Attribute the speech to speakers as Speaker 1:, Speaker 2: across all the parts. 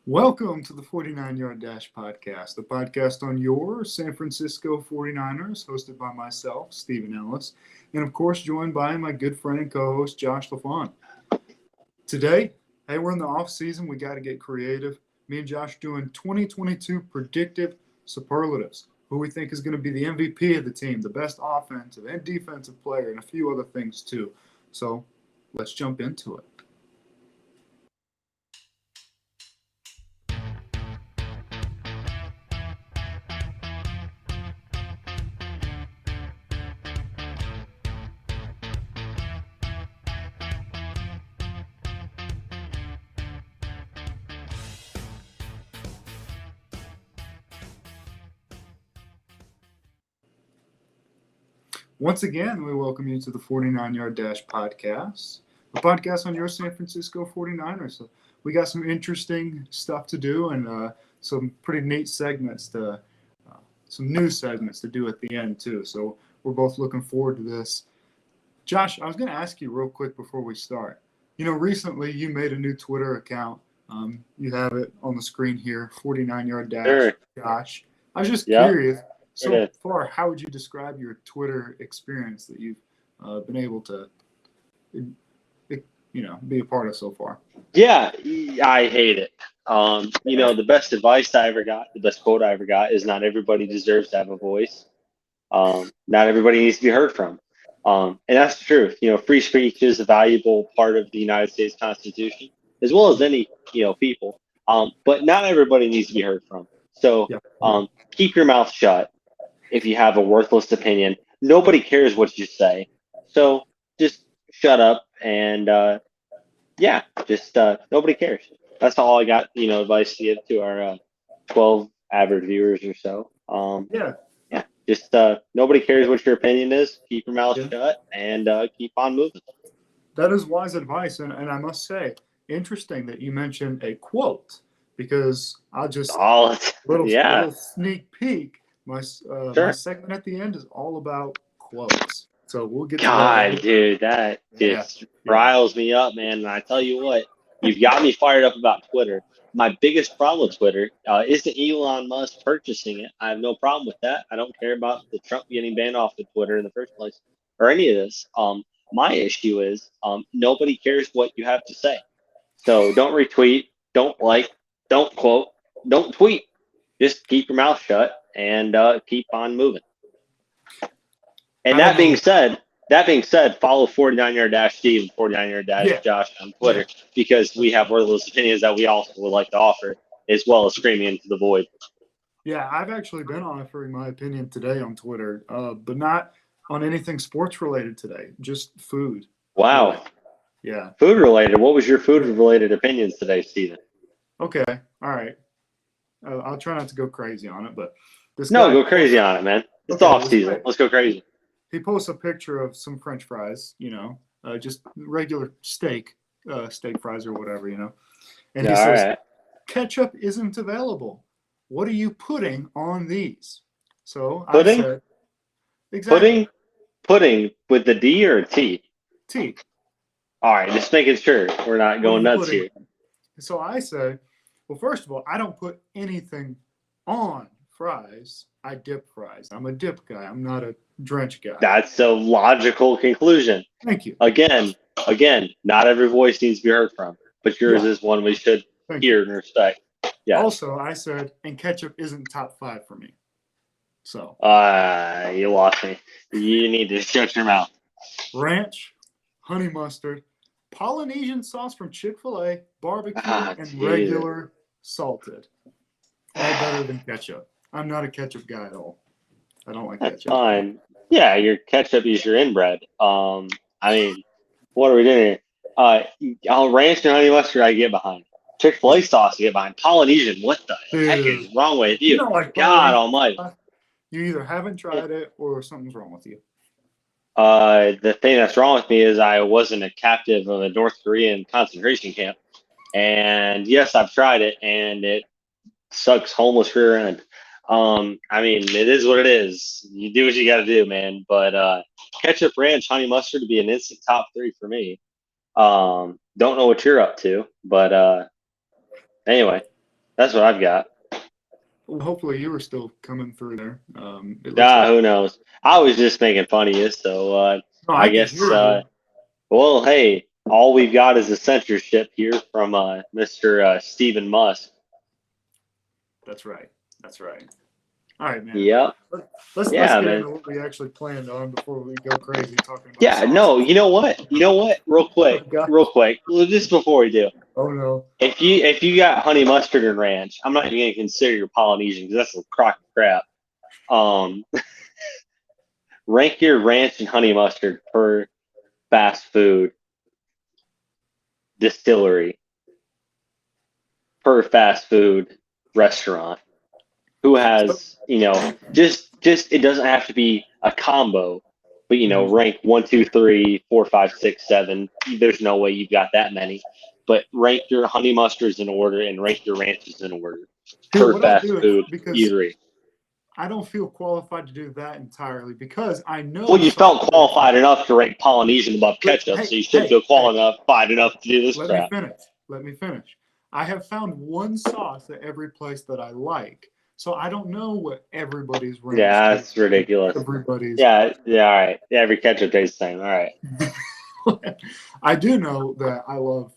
Speaker 1: Welcome to the 49-Yard Dash podcast, the podcast on your San Francisco 49ers, hosted by myself, Stephen Ellis, and of course joined by my good friend and co-host, Josh LaFon. Today, hey, we're in the off season. We got to get creative. Me and Josh doing 2022 predictive superlatives. Who we think is going to be the MVP of the team, the best offensive and defensive player, and a few other things too. So let's jump into it. Once again, we welcome you to the 49-Yard Dash podcast, a podcast on your San Francisco 49ers. So we got some interesting stuff to do and some pretty neat segments some new segments to do at the end too. So we're both looking forward to this. Josh, I was going to ask you real quick before we start. You know, recently you made a new Twitter account. You have it on the screen here, 49-Yard Dash.
Speaker 2: Sure.
Speaker 1: Josh, I was just
Speaker 2: Yep.
Speaker 1: curious. So
Speaker 2: Okay.
Speaker 1: far, how would you describe your Twitter experience that you've been able to, be a part of so far?
Speaker 2: Yeah, I hate it. The best advice I ever got, the best quote I ever got is not everybody deserves to have a voice. Not everybody needs to be heard from. And that's the truth. Free speech is a valuable part of the United States Constitution, as well as any, people. But not everybody needs to be heard from. So
Speaker 1: Yeah.
Speaker 2: keep your mouth shut if you have a worthless opinion. Nobody cares what you say. So just shut up and nobody cares. That's all I got, advice to give to our 12 average viewers or so.
Speaker 1: Yeah.
Speaker 2: Just nobody cares what your opinion is. Keep your mouth
Speaker 1: Yeah.
Speaker 2: shut and keep on moving.
Speaker 1: That is wise advice. And I must say, interesting that you mentioned a quote because I'll just,
Speaker 2: All
Speaker 1: little sneak peek. My
Speaker 2: Sure.
Speaker 1: segment at the end is all about quotes. So we'll get to
Speaker 2: God,
Speaker 1: that.
Speaker 2: dude, that just riles me up, man. And I tell you what, you've got me fired up about Twitter. My biggest problem with Twitter isn't Elon Musk purchasing it. I have no problem with that. I don't care about the Trump getting banned off of Twitter in the first place or any of this. My issue is nobody cares what you have to say. So don't retweet, don't like, don't quote, don't tweet. Just keep your mouth shut and keep on moving. And that being said, follow 49-Yard Dash Steve and 49-Yard Dash Josh on Twitter because we have worthless opinions that we also would like to offer, as well as screaming into the void.
Speaker 1: Yeah, I've actually been offering my opinion today on Twitter, but not on anything sports related today, just food.
Speaker 2: Wow.
Speaker 1: Really. Yeah.
Speaker 2: Food related. What was your food related opinions today, Steven?
Speaker 1: Okay. All right. I'll try not to go crazy on it, but
Speaker 2: go crazy on it, man. It's off season. Let's go crazy.
Speaker 1: He posts a picture of some French fries, just regular steak fries or whatever, and he says, ketchup isn't available. What are you putting on these? So
Speaker 2: pudding?
Speaker 1: I said, exactly.
Speaker 2: Pudding with the D or a T?
Speaker 1: T.
Speaker 2: All right, just making sure we're not going nuts here.
Speaker 1: So I said, well, first of all, I don't put anything on fries. I dip fries. I'm a dip guy. I'm not a drench guy.
Speaker 2: That's a logical conclusion.
Speaker 1: Thank you.
Speaker 2: Again, not every voice needs to be heard from, but yours is one we should hear and respect. Yeah.
Speaker 1: Also, I said, and ketchup isn't top 5 for me. So.
Speaker 2: You lost me. You need to shut your mouth.
Speaker 1: Ranch, honey mustard, Polynesian sauce from Chick-fil-A, barbecue, and regular salted. All better than ketchup. I'm not a ketchup guy at all. I don't like ketchup.
Speaker 2: Fine. Yeah, your ketchup is your inbred. What are we doing here? Ranch and honey mustard I get behind. Chick-fil-A sauce I get behind. Polynesian, what the heck is wrong with you? God almighty.
Speaker 1: You either haven't tried it or something's wrong with you.
Speaker 2: The thing that's wrong with me is I wasn't a captive of a North Korean concentration camp. And yes, I've tried it, and it sucks homeless rear end. It is what it is. You do what you got to do, man. But ketchup, ranch, honey mustard to be an instant top 3 for me. Don't know what you're up to, but anyway. That's what I've got.
Speaker 1: Well, hopefully you were still coming through there. It looks like
Speaker 2: Who knows? I was just making fun of you, so
Speaker 1: no,
Speaker 2: I
Speaker 1: I can
Speaker 2: guess.
Speaker 1: hear you.
Speaker 2: Well, hey, all we've got is a censorship here from Mr. Stephen Musk.
Speaker 1: That's right. That's right. All right, man.
Speaker 2: Yep.
Speaker 1: Let's
Speaker 2: Yeah,
Speaker 1: get
Speaker 2: man.
Speaker 1: into what we actually planned on before we go crazy talking about
Speaker 2: Yeah. No.
Speaker 1: sauces.
Speaker 2: You know what? You know what? Real
Speaker 1: Oh
Speaker 2: quick.
Speaker 1: God.
Speaker 2: Real quick. Well, just before we do,
Speaker 1: Oh no.
Speaker 2: if you got honey mustard and ranch, I'm not even gonna consider your Polynesian because that's a crock of crap. Um, rank your ranch and honey mustard per fast food distillery per fast food restaurant. Who
Speaker 1: So,
Speaker 2: has, just it doesn't have to be a combo, but
Speaker 1: mhm.
Speaker 2: rank 1, 2, 3, 4, 5, 6, 7. There's no way you've got that many. But rank your honey mustards in order and rank your ranches in order
Speaker 1: Here,
Speaker 2: per
Speaker 1: what I'll
Speaker 2: fast
Speaker 1: do is
Speaker 2: food
Speaker 1: because
Speaker 2: eatery.
Speaker 1: I don't feel qualified to do that entirely because I know
Speaker 2: Well, you felt
Speaker 1: sauces.
Speaker 2: qualified enough to rank Polynesian above ketchup, so
Speaker 1: Hey,
Speaker 2: you should
Speaker 1: hey,
Speaker 2: feel
Speaker 1: hey.
Speaker 2: qualified enough to do this
Speaker 1: Let me
Speaker 2: crap.
Speaker 1: finish. Let me finish. I have found one sauce at every place that I like. So I don't know what everybody's ranch
Speaker 2: Yeah,
Speaker 1: tastes
Speaker 2: that's
Speaker 1: like.
Speaker 2: ridiculous.
Speaker 1: Everybody's.
Speaker 2: Yeah, yeah, all right. Yeah, every ketchup tastes the same. All right.
Speaker 1: I do know that I love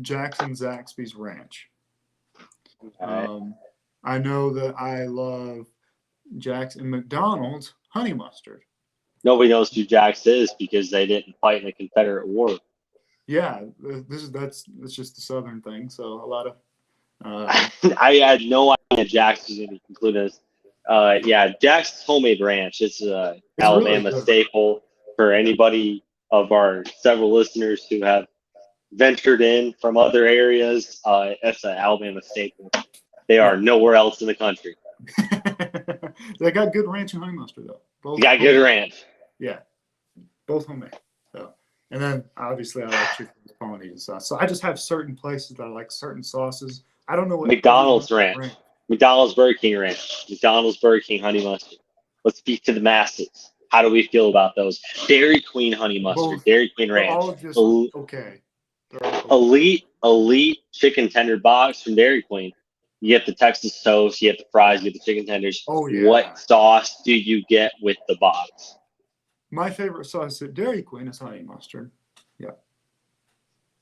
Speaker 1: Jackson Zaxby's ranch.
Speaker 2: All right.
Speaker 1: I know that I love Jackson McDonald's honey mustard.
Speaker 2: Nobody knows who Jax is because they didn't fight in the Confederate War.
Speaker 1: Yeah, that's just a southern thing. So a lot of
Speaker 2: I had no idea Jax was going to include us. Yeah, Jax's homemade ranch. It's a
Speaker 1: it's really
Speaker 2: Alabama
Speaker 1: good.
Speaker 2: staple for
Speaker 1: Yeah,
Speaker 2: anybody of our several listeners who have ventured in from other areas. That's an Alabama staple. They are
Speaker 1: yeah.
Speaker 2: nowhere else in the country.
Speaker 1: They got good ranch and honey mustard though.
Speaker 2: You got good ranch.
Speaker 1: Yeah, both homemade. So, and then obviously I like chicken with Polynesian sauce. So I just have certain places that I like certain sauces. I don't know what everybody's
Speaker 2: McDonald's ranch.
Speaker 1: ranch.
Speaker 2: McDonald's Burger King ranch. McDonald's Burger King honey mustard. Let's speak to the masses. How do we feel about those? Dairy Queen honey mustard.
Speaker 1: Both,
Speaker 2: Dairy Queen
Speaker 1: they're
Speaker 2: ranch.
Speaker 1: all just okay. They're all okay.
Speaker 2: Elite chicken tender box from Dairy Queen. You get the Texas toast, you get the fries, you get the chicken tenders.
Speaker 1: Oh yeah.
Speaker 2: What sauce do you get with the box?
Speaker 1: My favorite sauce at Dairy Queen is honey mustard. Yeah.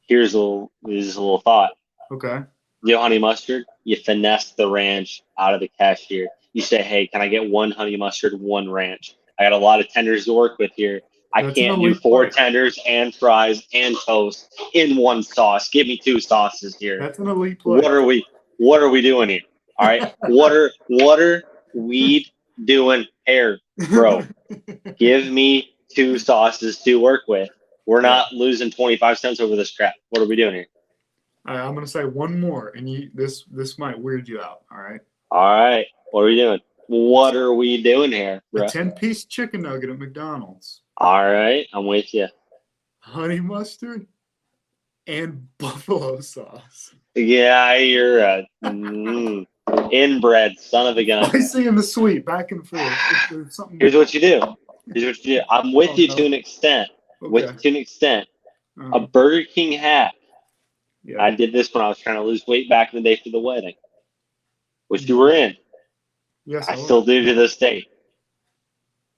Speaker 2: Here's a little thought.
Speaker 1: Okay.
Speaker 2: You honey mustard, you finesse the ranch out of the cashier. You say, hey, can I get one honey mustard, one ranch? I got a lot of tenders to work with here. I
Speaker 1: That's an
Speaker 2: can't do
Speaker 1: elite
Speaker 2: four
Speaker 1: play.
Speaker 2: tenders and fries and toast in one sauce. Give me two sauces here.
Speaker 1: That's an elite
Speaker 2: What
Speaker 1: play.
Speaker 2: are we doing here? All right. What are we doing here, bro? Give me two sauces to work with. We're
Speaker 1: Yeah.
Speaker 2: not losing 25 cents over this crap. What are we doing here?
Speaker 1: All right, I'm gonna say one more, and this might weird you out. All right.
Speaker 2: All right. What are we doing? What are we doing here,
Speaker 1: A
Speaker 2: bro?
Speaker 1: 10-piece chicken nugget at McDonald's,
Speaker 2: All right. I'm with you.
Speaker 1: honey mustard, and buffalo sauce.
Speaker 2: Yeah, you're a inbred son of a gun.
Speaker 1: Spicy and the sweet, back and forth. There's something.
Speaker 2: Here's what you do. I'm with
Speaker 1: Oh
Speaker 2: you to
Speaker 1: no.
Speaker 2: an extent. With
Speaker 1: Okay.
Speaker 2: you to an extent. A
Speaker 1: Uh-huh.
Speaker 2: Burger King hack.
Speaker 1: Yeah.
Speaker 2: I did this when I was trying to lose weight back in the day for the wedding, which you
Speaker 1: Mhm.
Speaker 2: were in.
Speaker 1: Yes,
Speaker 2: I
Speaker 1: I will.
Speaker 2: still do to this day.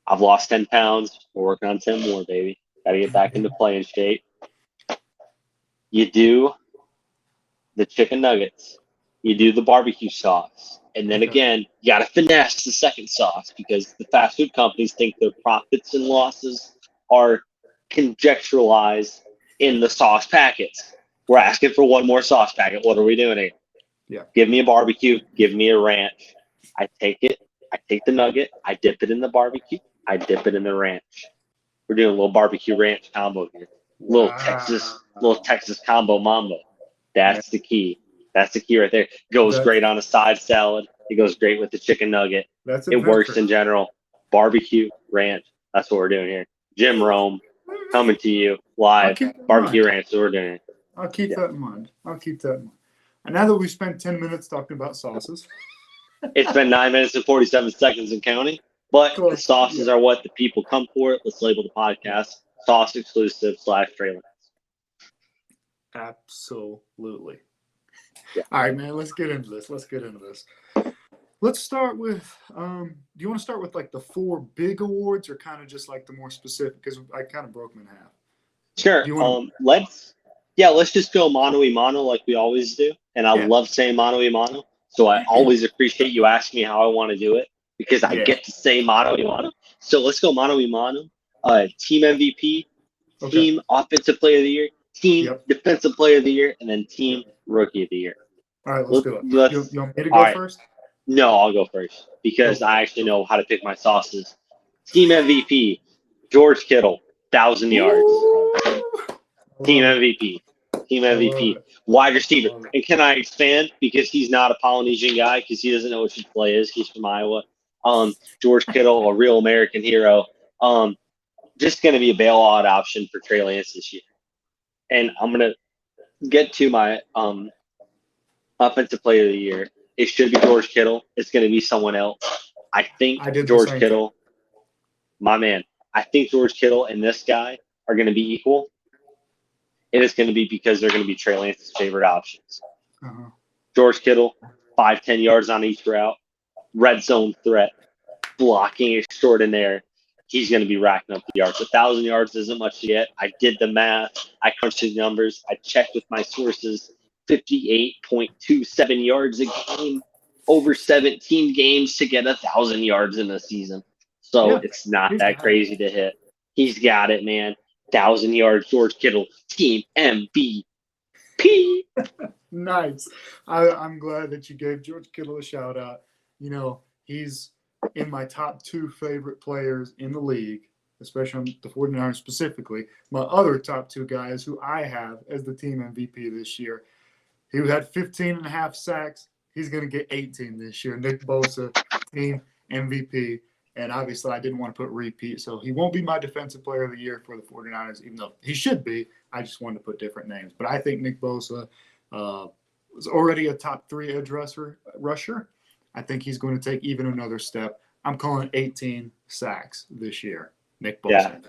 Speaker 2: I've lost 10 pounds. We're working on 10 more, baby. Got to get back into playing shape. You do the chicken nuggets. You do the barbecue sauce. And then
Speaker 1: Okay.
Speaker 2: again, you got to finesse the second sauce because the fast food companies think their profits and losses are conjecturalized in the sauce packets. We're asking for one more sauce packet. What are we doing here?
Speaker 1: Yeah.
Speaker 2: Give me a barbecue. Give me a ranch. I take it. I take the nugget. I dip it in the barbecue. I dip it in the ranch. We're doing a little barbecue ranch combo here.
Speaker 1: Wow.
Speaker 2: Little Texas combo mambo.
Speaker 1: Yeah.
Speaker 2: That's the key. That's the key right there. Goes
Speaker 1: That's
Speaker 2: great on a side salad. It goes great with the chicken nugget.
Speaker 1: that's
Speaker 2: It works
Speaker 1: adventure.
Speaker 2: in general. Barbecue ranch. That's what we're doing here. Jim Rome coming to you
Speaker 1: I'll
Speaker 2: live.
Speaker 1: keep that in
Speaker 2: Barbecue
Speaker 1: mind.
Speaker 2: ranch. That's what we're doing.
Speaker 1: I'll keep
Speaker 2: Yeah.
Speaker 1: that in mind. I'll keep that in mind. And now that we've spent 10 minutes talking about sauces,
Speaker 2: It's been 9 minutes and 47 seconds and counting, but the
Speaker 1: close.
Speaker 2: sauces
Speaker 1: Yeah.
Speaker 2: are what the people come for. Let's label the podcast sauce exclusive / trailer.
Speaker 1: Absolutely. All right, man. Let's get into this. Let's start with. Do you want to start with like the 4 big awards, or kind of just like the more specific? Because I kind of broke them in half.
Speaker 2: Sure.
Speaker 1: Do you want
Speaker 2: Let's just go mano a mano like we always do. And I
Speaker 1: Yeah.
Speaker 2: love saying mano a mano. So I always appreciate you asking me how I want to do it because I
Speaker 1: Yeah.
Speaker 2: get to say mano a mano. So let's go mano a mano. Team MVP,
Speaker 1: Okay.
Speaker 2: team offensive player of the year, team
Speaker 1: Yep.
Speaker 2: defensive player of the year, and then team rookie of the year.
Speaker 1: All right, let's
Speaker 2: Let,
Speaker 1: do it. You
Speaker 2: let's
Speaker 1: want me to
Speaker 2: all
Speaker 1: go
Speaker 2: right.
Speaker 1: first?
Speaker 2: No, I'll go first because
Speaker 1: Go
Speaker 2: I
Speaker 1: for
Speaker 2: actually know how to pick my sauces. Team MVP, George Kittle, 1,000 yards.
Speaker 1: it.
Speaker 2: Team
Speaker 1: Love it.
Speaker 2: MVP. Team
Speaker 1: I love
Speaker 2: MVP.
Speaker 1: it.
Speaker 2: Wide receiver.
Speaker 1: Love it.
Speaker 2: And can I expand because he's not a Polynesian guy because he doesn't know what Chick-fil-A is. He's from Iowa. George Kittle, a real American hero. Just going to be a bailout option for Trey Lance this year. And I'm going to get to my offensive player of the year. It should be George Kittle. It's going to be someone else. I think
Speaker 1: I did the
Speaker 2: George
Speaker 1: same
Speaker 2: Kittle, my man, I think George Kittle and this guy are going to be equal. And it's going to be because they're going to be Trey Lance's favorite options.
Speaker 1: thing. Uh-huh.
Speaker 2: George Kittle, 5-10 yards on each route, red zone threat, blocking extraordinaire. He's going to be racking up the yards. 1,000 yards isn't much to get. I did the math. I crunched the numbers. I checked with my sources. 58.27 yards a game over 17 games to get 1,000 yards in a season. So
Speaker 1: Yeah,
Speaker 2: it's not
Speaker 1: he's
Speaker 2: that
Speaker 1: got it.
Speaker 2: crazy to hit. He's got it, man. 1,000 yards, George Kittle, team MVP.
Speaker 1: Nice. I'm glad that you gave George Kittle a shout out. You know, he's in my top 2 favorite players in the league, especially on the 49ers specifically. My other top 2 guys who I have as the team MVP this year, he had 15 and a half sacks. He's going to get 18 this year. Nick Bosa, team MVP. And obviously, I didn't want to put repeat. So he won't be my defensive player of the year for the 49ers, even though he should be. I just wanted to put different names. But I think Nick Bosa was already a top 3 edge rusher. I think he's going to take even another step. I'm calling 18 sacks this year. Nick Bosa.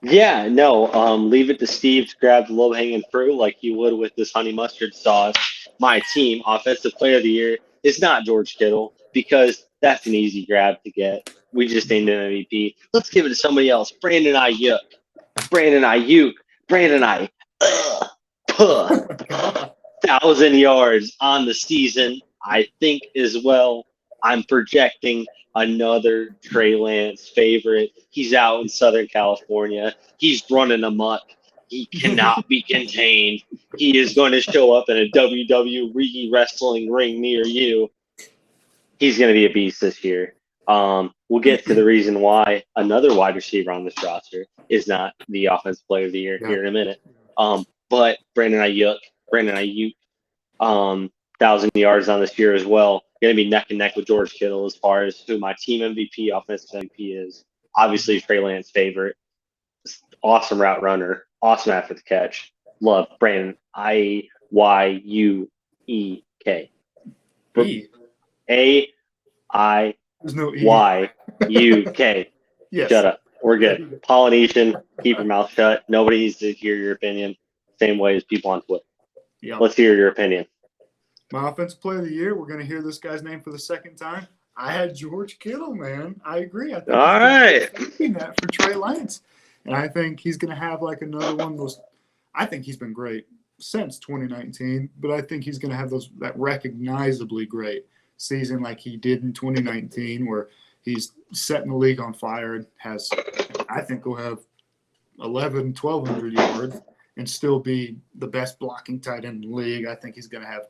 Speaker 2: Yeah, no, leave it to Steve to grab the low-hanging fruit like you would with this honey mustard sauce. My team, offensive player of the year, is not George Kittle because that's an easy grab to get. We just named him MVP. Let's give it to somebody else. Brandon Ayuk. Brandon Ayuk. Brandon I. 1,000 yards on the season, I think, as well. I'm projecting another Trey Lance favorite. He's out in Southern California. He's running amok. He cannot be contained. He is going to show up in a WWE wrestling ring near you. He's going to be a beast this year. We'll get to the reason why another wide receiver on this roster is not the offensive player of the year here in a minute. But Brandon Ayuk, 1,000 yards on this year as well. Going to be neck and neck with George Kittle as far as who my team MVP, offensive MVP is. Obviously, Trey Lance favorite. Awesome route runner. Awesome after the catch. Love Brandon Ayuk.
Speaker 1: There's no E.
Speaker 2: AIYUK.
Speaker 1: Yes.
Speaker 2: Shut up. We're good. Polynesian, keep your mouth shut. Nobody needs to hear your opinion. Same way as people on Twitter.
Speaker 1: Yep.
Speaker 2: Let's hear your opinion.
Speaker 1: My offensive player of the year, we're going to hear this guy's name for the second time. I had George Kittle, man. I agree. I think
Speaker 2: all right.
Speaker 1: That for Trey Lance. And I think he's going to have like another one of those. I think he's been great since 2019, but I think he's going to have that recognizably great season like he did in 2019 where he's setting the league on fire and I think will have 1,200 yards and still be the best blocking tight end in the league. I think he's going to have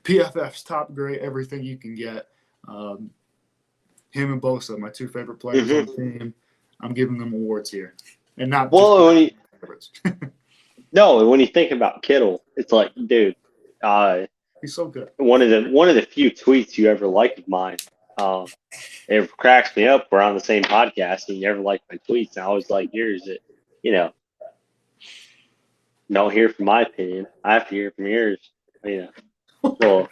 Speaker 1: PFF's top grade, everything you can get. Him and Bosa, my 2 favorite players on the team. I'm giving them awards here. And not favorites.
Speaker 2: No, when you think about Kittle, it's like, dude,
Speaker 1: he's so good.
Speaker 2: One of the few tweets you ever liked of mine. It cracks me up. We're on the same podcast, and you never liked my tweets. And I was like, yours, don't hear from my opinion. I have to hear from yours. Well,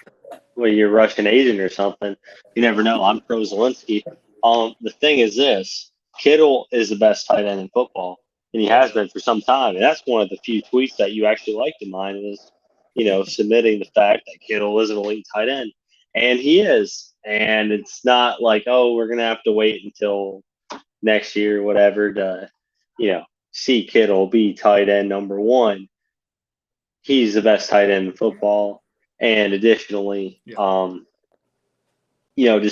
Speaker 2: you're Russian Asian or something. You never know. I'm pro Zelensky. The thing is this: Kittle is the best tight end in football, and he has been for some time. And that's one of the few tweets that you actually liked of mine was, submitting the fact that Kittle is an elite tight end. And he is. And it's not like, oh, we're going to have to wait until next year or whatever to, see Kittle be tight end number one. He's the best tight end in football. And additionally, just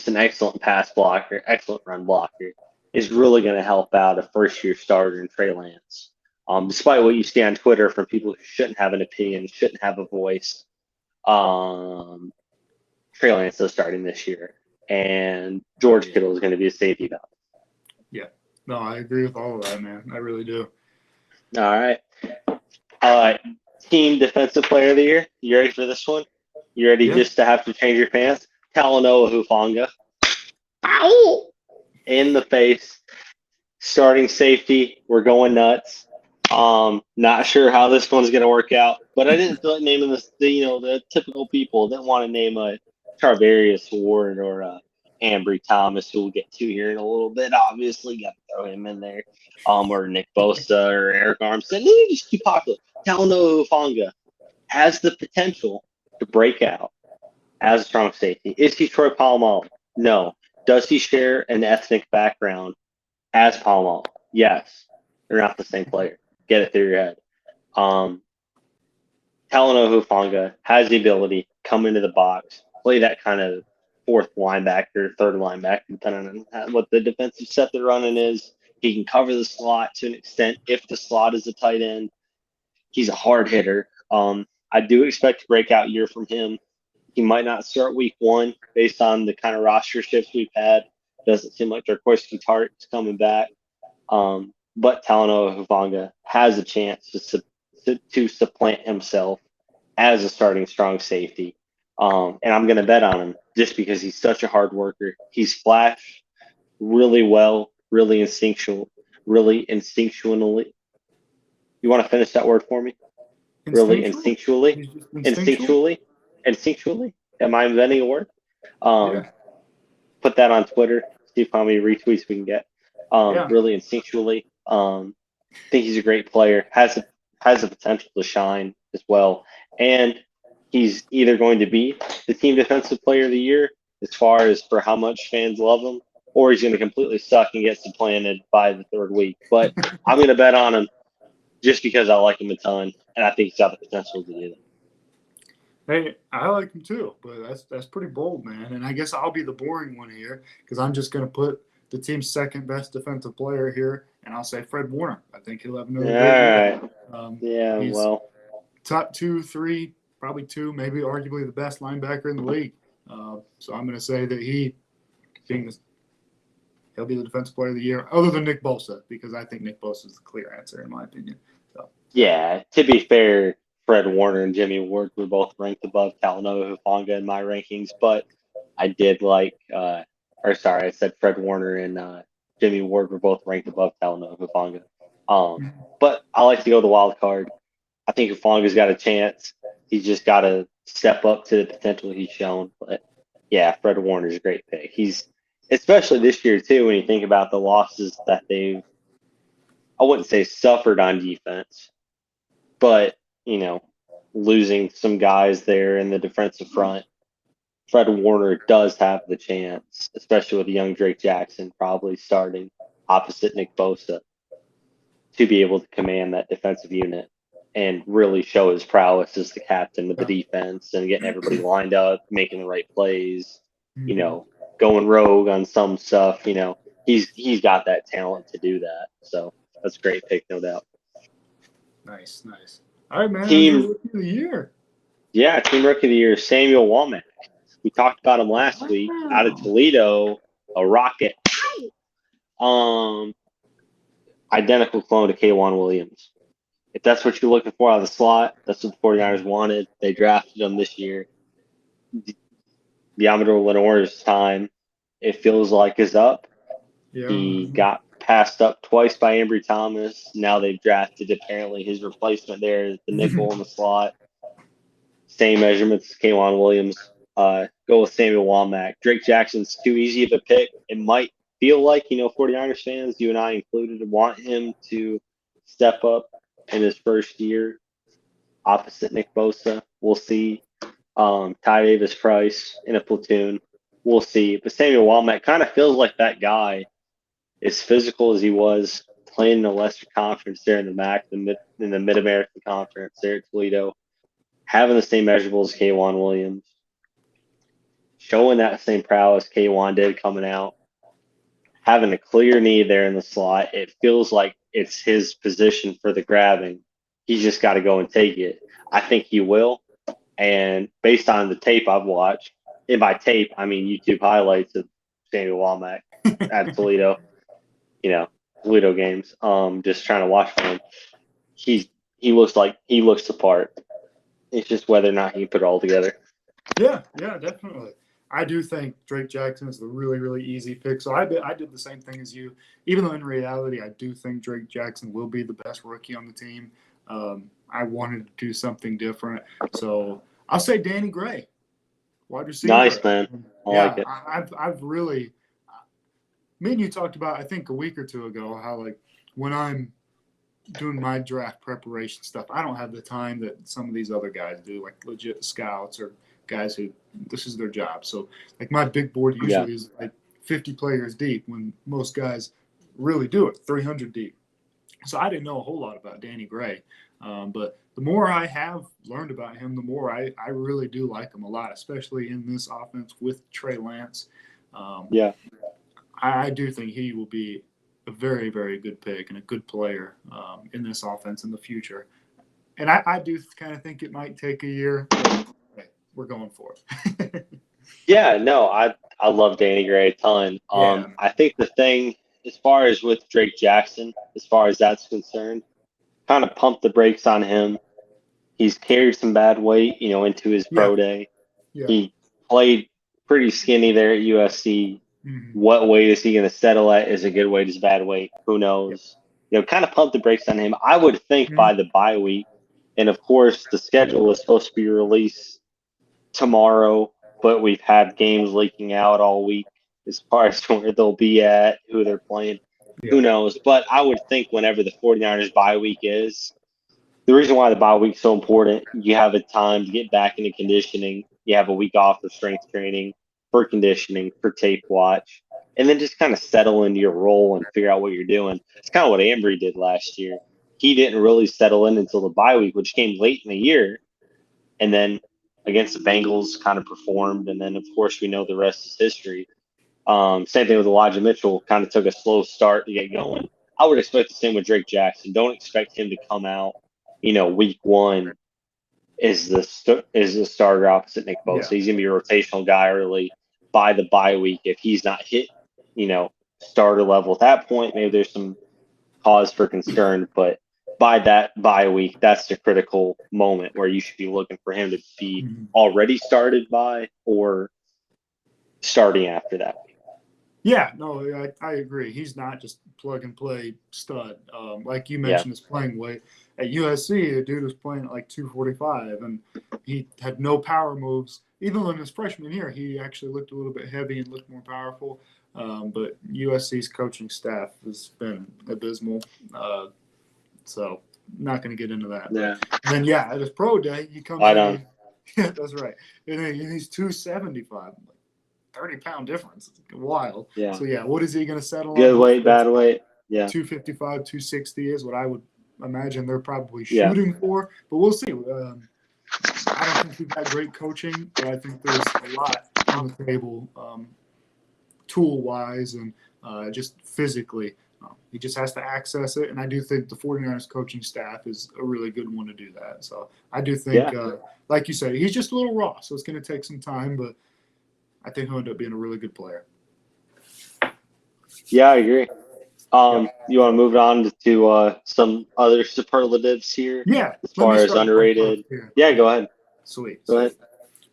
Speaker 2: an excellent pass blocker, excellent run blocker is really going to help out a first-year starter in Trey Lance. Despite what you see on Twitter from people who shouldn't have an opinion, shouldn't have a voice, Trey Lance is starting this year, and George Kittle is going to be a safety valve.
Speaker 1: Yeah. No, I agree with all of that, man. I really do.
Speaker 2: All right. Team Defensive Player of the Year. You ready for this one? You ready just to have to change your pants? Talanoa Hufanga. Ow! In the face. Starting safety. We're going nuts. Not sure how this one's going to work out, but I didn't feel like naming the typical people. Didn't want to name a Charvarius Ward or a Ambry Thomas, who we'll get to here in a little bit. Obviously, got to throw him in there. Or Nick Bosa or Eric Armstead. They're just too popular. Talanoa Hufanga has the potential to break out as a strong safety. Is he Troy Polamalu? No. Does he share an ethnic background as Polamalu? Yes. They're not the same player. Get it through your head. Talanoa Hufanga has the ability to come into the box, play that kind of fourth linebacker, third linebacker, depending on what the defensive set they're running is. He can cover the slot to an extent if the slot is a tight end. He's a hard hitter. I do expect a breakout year from him. He might not start week one based on the kind of roster shifts we've had. Doesn't seem like Jaquiski Tartt's coming back. But Talanoa Hufanga has a chance to supplant himself as a starting strong safety. And I'm going to bet on him just because he's such a hard worker. He's flashed really well, really instinctually. You want to finish that word for me? Really instinctually. Instinctually. Am I inventing a word? Put that on Twitter. See how many retweets we can get. Really instinctually. Think he's a great player. Has the potential to shine as well. And he's either going to be the team defensive player of the year as far as for how much fans love him, or he's going to completely suck and get supplanted by the third week. But I'm going to bet on him just because I like him a ton, and I think he's got the potential to do that.
Speaker 1: Hey, I like him too, but that's pretty bold, man. And I guess I'll be the boring one here because I'm just going to put the team's second best defensive player here, and I'll say Fred Warner. I think he'll have another great year. He's top 2, 3, probably 2, maybe arguably the best linebacker in the league. So I'm going to say that he'll be the defensive player of the year, other than Nick Bosa, because I think Nick Bosa is the clear answer in my opinion. So.
Speaker 2: Yeah, to be fair, Fred Warner and Jimmy Ward were both ranked above Talanoa Hufanga in my rankings, but I did I said Fred Warner and Jimmy Ward were both ranked above Talanoa Hufanga. But I like to go the wild card. I think Hufanga's got a chance. He's just got to step up to the potential he's shown. But yeah, Fred Warner's a great pick. He's especially this year too, when you think about the losses that they've, I wouldn't say suffered on defense, but losing some guys there in the defensive front. Fred Warner does have the chance, especially with young Drake Jackson probably starting opposite Nick Bosa, to be able to command that defensive unit and really show his prowess as the captain of the defense and getting everybody lined up, making the right plays, going rogue on some stuff. He's got that talent to do that. So that's a great pick, no doubt.
Speaker 1: Nice. All right, man.
Speaker 2: Team
Speaker 1: Rookie of the Year.
Speaker 2: Yeah, Team Rookie of the Year, Samuel Womack. We talked about him last week out of Toledo, a rocket. Identical clone to K'Wan Williams. If that's what you're looking for out of the slot, that's what the 49ers wanted. They drafted him this year. Diamador Lenore's time, it feels like, is up.
Speaker 1: Yeah.
Speaker 2: He got passed up twice by Ambry Thomas. Now they've drafted apparently his replacement there, the nickel in the slot. Same measurements as K'Wan Williams. Go with Samuel Womack. Drake Jackson's too easy of a pick. It might feel like, 49ers fans, you and I included, want him to step up in his first year opposite Nick Bosa. We'll see. Ty Davis Price in a platoon. We'll see. But Samuel Womack kind of feels like that guy, as physical as he was playing in the Western Conference there in the MAC, in the Mid American Conference there at Toledo, having the same measurables as K'Wan Williams, showing that same prowess K'Wan did coming out, having a clear need there in the slot. It feels like it's his position for the grabbing. He's just got to go and take it. I think he will. And based on the tape I've watched, and by tape, I mean YouTube highlights of Samuel Womack at Toledo, Toledo games, just trying to watch for him. He looks the part. It's just whether or not he can put it all together.
Speaker 1: Yeah, definitely. I do think Drake Jackson is the really, really easy pick. So I did the same thing as you, even though in reality I do think Drake Jackson will be the best rookie on the team. I wanted to do something different. So I'll say Danny Gray, wide receiver.
Speaker 2: Nice, man. I like it.
Speaker 1: I've really – me and you talked about, I think, a week or two ago how, like, when I'm doing my draft preparation stuff, I don't have the time that some of these other guys do, like legit scouts or guys who this is their job. So, like, my big board usually is like 50 players deep when most guys really do it, 300 deep. So I didn't know a whole lot about Danny Gray. But the more I have learned about him, the more I really do like him a lot, especially in this offense with Trey Lance. I do think he will be a very, very good pick and a good player in this offense in the future. And I do kind of think it might take a year, but hey, we're going for it.
Speaker 2: I love Danny Gray a ton. I think the thing, as far as with Drake Jackson, as far as that's concerned, kind of pump the brakes on him. He's carried some bad weight, into his pro day.
Speaker 1: Yeah.
Speaker 2: He played pretty skinny there at USC.
Speaker 1: Mm-hmm.
Speaker 2: What weight is he going to settle at? Is a good weight? Is bad weight? Who knows? Kind of pump the brakes on him. I would think by the bye week, and of course the schedule is supposed to be released tomorrow, but we've had games leaking out all week as far as where they'll be at, who they're playing. Who knows? But I would think whenever the 49ers bye week is, the reason why the bye week is so important, you have a time to get back into conditioning. You have a week off for strength training, for conditioning, for tape watch, and then just kind of settle into your role and figure out what you're doing. It's kind of what Ambry did last year. He didn't really settle in until the bye week, which came late in the year. And then against the Bengals kind of performed. And then, of course, we know the rest is history. Same thing with Elijah Mitchell, kind of took a slow start to get going. I would expect the same with Drake Jackson. Don't expect him to come out, week one is the starter opposite Nick Bosa. He's going to be a rotational guy early by the bye week. If he's not hit, starter level at that point, maybe there's some cause for concern. But by that bye week, that's the critical moment where you should be looking for him to be already started by or starting after that week.
Speaker 1: Yeah, no, I agree. He's not just plug and play stud. Like you mentioned, his playing weight. At USC, the dude was playing at like 245, and he had no power moves. Even in his freshman year, he actually looked a little bit heavy and looked more powerful. But USC's coaching staff has been abysmal. So not going to get into that.
Speaker 2: Yeah.
Speaker 1: And then, at his pro day, he comes in. Yeah, that's right. And then he's 275. 30-pound difference. It's wild. Yeah. So, what is he going to settle on?
Speaker 2: Good weight, bad weight. Yeah.
Speaker 1: 255, 260 is what I would imagine they're probably shooting for. But we'll see. I don't think we've got great coaching, but I think there's a lot on the table tool-wise and just physically. He just has to access it, and I do think the 49ers coaching staff is a really good one to do that. So I do think, like you said, he's just a little raw, so it's going to take some time, but I think he'll end up being a really good player.
Speaker 2: Yeah, I agree. You want to move on to some other superlatives here?
Speaker 1: Yeah.
Speaker 2: As far as underrated. Yeah, go ahead.
Speaker 1: Sweet.
Speaker 2: Go ahead.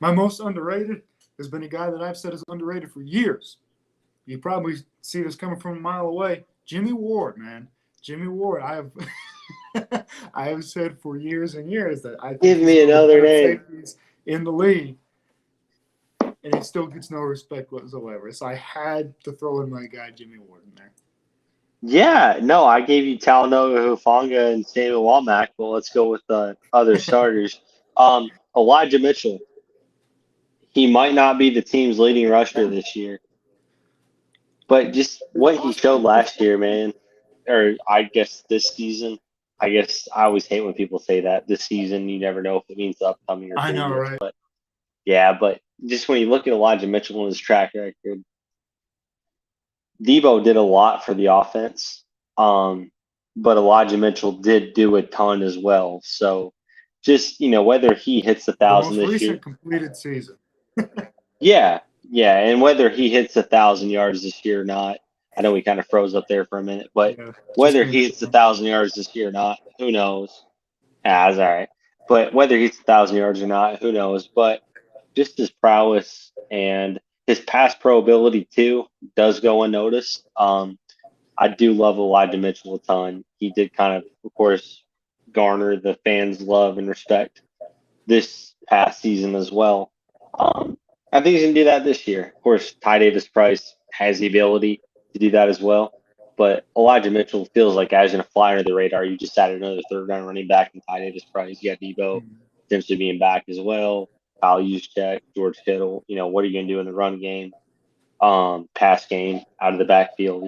Speaker 1: My most underrated has been a guy that I've said is underrated for years. You probably see this coming from a mile away. Jimmy Ward, man. Jimmy Ward. I have said for years and years that I think
Speaker 2: give me another name
Speaker 1: in the league. And he still gets no respect whatsoever. So I had to throw in my guy, Jimmy Ward, in there.
Speaker 2: Yeah, no, I gave you Talanoa Hufanga and Samuel Womack. Well, let's go with the other starters. Elijah Mitchell, he might not be the team's leading rusher this year, but just what he showed last year, man, or I guess this season. I guess I always hate when people say that this season. You never know if it means the upcoming or
Speaker 1: I know,
Speaker 2: previous,
Speaker 1: right?
Speaker 2: but yeah. But just when you look at Elijah Mitchell and his track record, Debo did a lot for the offense, but Elijah Mitchell did do a ton as well. So just whether he hits a
Speaker 1: The
Speaker 2: thousand
Speaker 1: most
Speaker 2: this year,
Speaker 1: recent completed season.
Speaker 2: yeah, yeah, and whether he hits 1,000 yards this year or not, I know we kind of froze up there for a minute, but
Speaker 1: Yeah, just
Speaker 2: whether
Speaker 1: came
Speaker 2: he hits a
Speaker 1: through.
Speaker 2: 1,000 yards this year or not, who knows? Ah, that's all right. But whether he hits 1,000 yards or not, who knows? But just his prowess and his pass pro ability too does go unnoticed. I do love Elijah Mitchell a ton. He did kind of course, garner the fans' love and respect this past season as well. Um, I think he's going to do that this year. Of course, Ty Davis Price has the ability to do that as well. But Elijah Mitchell feels like as going to fly under the radar. You just added another third round running back in Ty Davis Price. You got Debo
Speaker 1: Mhm.
Speaker 2: potentially being back as well. Kyle Juszczyk, George Kittle. What are you going to do in the run game? Pass game out of the backfield.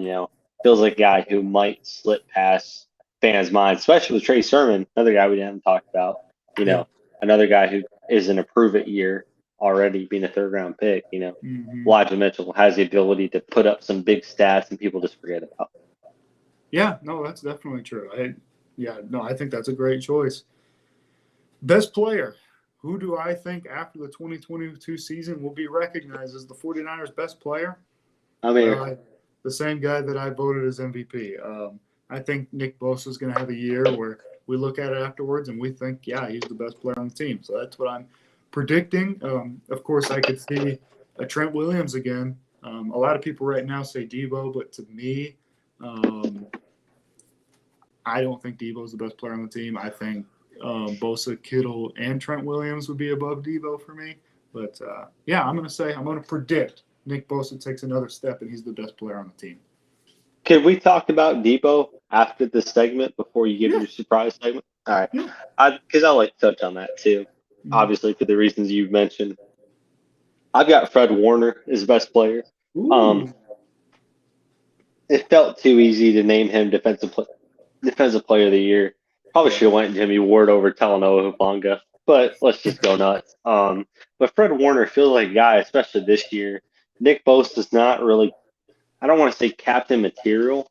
Speaker 2: Feels like a guy who might slip past fans' minds, especially with Trey Sermon, another guy we haven't talked about. You
Speaker 1: Yeah.
Speaker 2: know, another guy who is in a prove it year already, being a third round pick.
Speaker 1: Hmm.
Speaker 2: Elijah Mitchell has the ability to put up some big stats and people just forget about.
Speaker 1: Yeah, no, that's definitely true. I think that's a great choice. Best player. Who do I think after the 2022 season will be recognized as the 49ers' best player?
Speaker 2: I'm here.
Speaker 1: Well, the same guy that I voted as MVP. I think Nick Bosa is going to have a year where we look at it afterwards and we think, yeah, he's the best player on the team. So that's what I'm predicting. Of course, I could see a Trent Williams again. A lot of people right now say Debo, but to me, um, I don't think Debo's the best player on the team. I think Bosa, Kittle, and Trent Williams would be above Debo for me. But I'm going to predict Nick Bosa takes another step and he's the best player on the team.
Speaker 2: Could we talk about Debo after this segment before you give
Speaker 1: Yeah,
Speaker 2: your surprise segment? All right.
Speaker 1: yeah.
Speaker 2: Because I like to touch on that too.
Speaker 1: Mm.
Speaker 2: Obviously, for the reasons you've mentioned. I've got Fred Warner as best player. Um,
Speaker 1: Ooh,
Speaker 2: it felt too easy to name him defensive player of the year. Probably
Speaker 1: yeah,
Speaker 2: should have went Jimmy Ward over Talanoa Hufanga, but let's just go nuts. But Fred Warner feels like a guy, especially this year. Nick Bosa is not really, I don't want to say captain material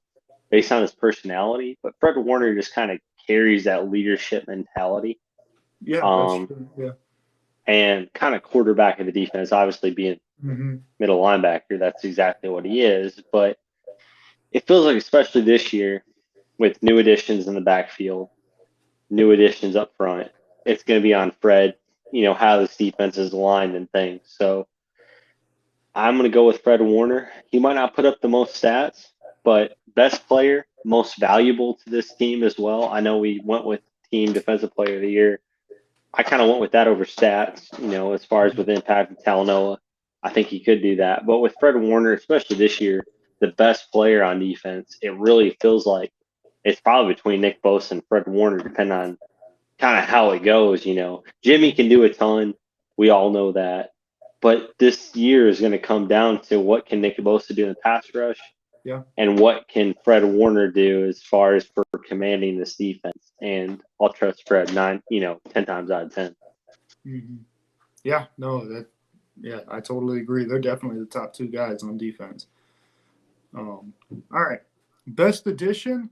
Speaker 2: based on his personality, but Fred Warner just kind of carries that leadership mentality.
Speaker 1: yeah. That's
Speaker 2: Um,
Speaker 1: true. Yeah.
Speaker 2: and kind of quarterback of the defense, obviously being
Speaker 1: Mm-hmm.
Speaker 2: middle linebacker, that's exactly what he is. But it feels like, especially this year, with new additions in the backfield, new additions up front, it's going to be on Fred, how this defense is aligned and things. So I'm going to go with Fred Warner. He might not put up the most stats, but best player, most valuable to this team as well. I know we went with team defensive player of the year. I kind of went with that over stats, as far as with impact and Talanoa. I think he could do that. But with Fred Warner, especially this year, the best player on defense, it really feels like it's probably between Nick Bosa and Fred Warner, depending on kind of how it goes. Jimmy can do a ton. We all know that. But this year is going to come down to what can Nick Bosa do in the pass rush
Speaker 1: Yeah.
Speaker 2: and what can Fred Warner do as far as for commanding this defense. And I'll trust Fred 10 times out of 10.
Speaker 1: Mm-hmm. Yeah. No, that. Yeah, I totally agree. They're definitely the top two guys on defense. All right. Best addition.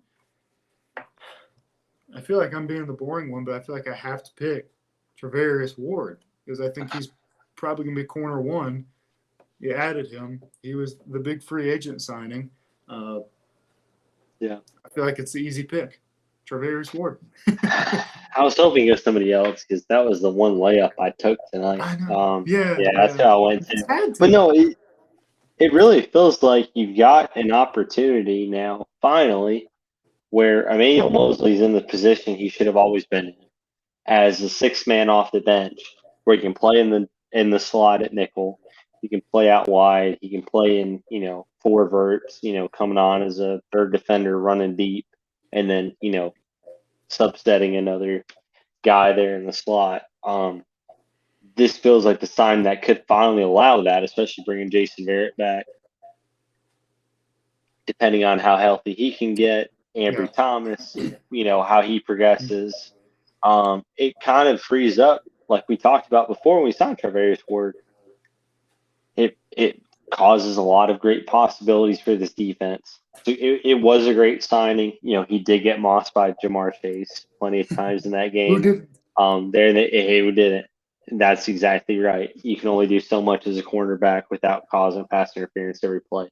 Speaker 1: I feel like I'm being the boring one, but I feel like I have to pick Travarius Ward because I think he's probably going to be corner one. You added him. He was the big free agent signing. Uh,
Speaker 2: Yeah.
Speaker 1: I feel like it's the easy pick. Travarius Ward.
Speaker 2: I was hoping it was somebody else because that was the one layup I took tonight.
Speaker 1: I know. Yeah,
Speaker 2: Yeah, that's
Speaker 1: yeah.
Speaker 2: how I went
Speaker 1: It's
Speaker 2: to.
Speaker 1: had
Speaker 2: But
Speaker 1: to.
Speaker 2: no, it really feels like you've got an opportunity now, finally, where Emmanuel Mosley's in the position he should have always been in, as a sixth man off the bench, where he can play in the slot at nickel, he can play out wide, he can play in four verts, coming on as a third defender, running deep, and then subsetting another guy there in the slot. This feels like the sign that could finally allow that, especially bringing Jason Verrett back, depending on how healthy he can get.
Speaker 1: Yeah.
Speaker 2: Ambry Thomas, how he progresses. It kind of frees up, like we talked about before when we signed Travarius Ward. It causes a lot of great possibilities for this defense. So it was a great signing. He did get mossed by Jamar Chase plenty of times in that
Speaker 1: Who
Speaker 2: game.
Speaker 1: did?
Speaker 2: Who didn't? That's exactly right. You can only do so much as a cornerback without causing pass interference every play.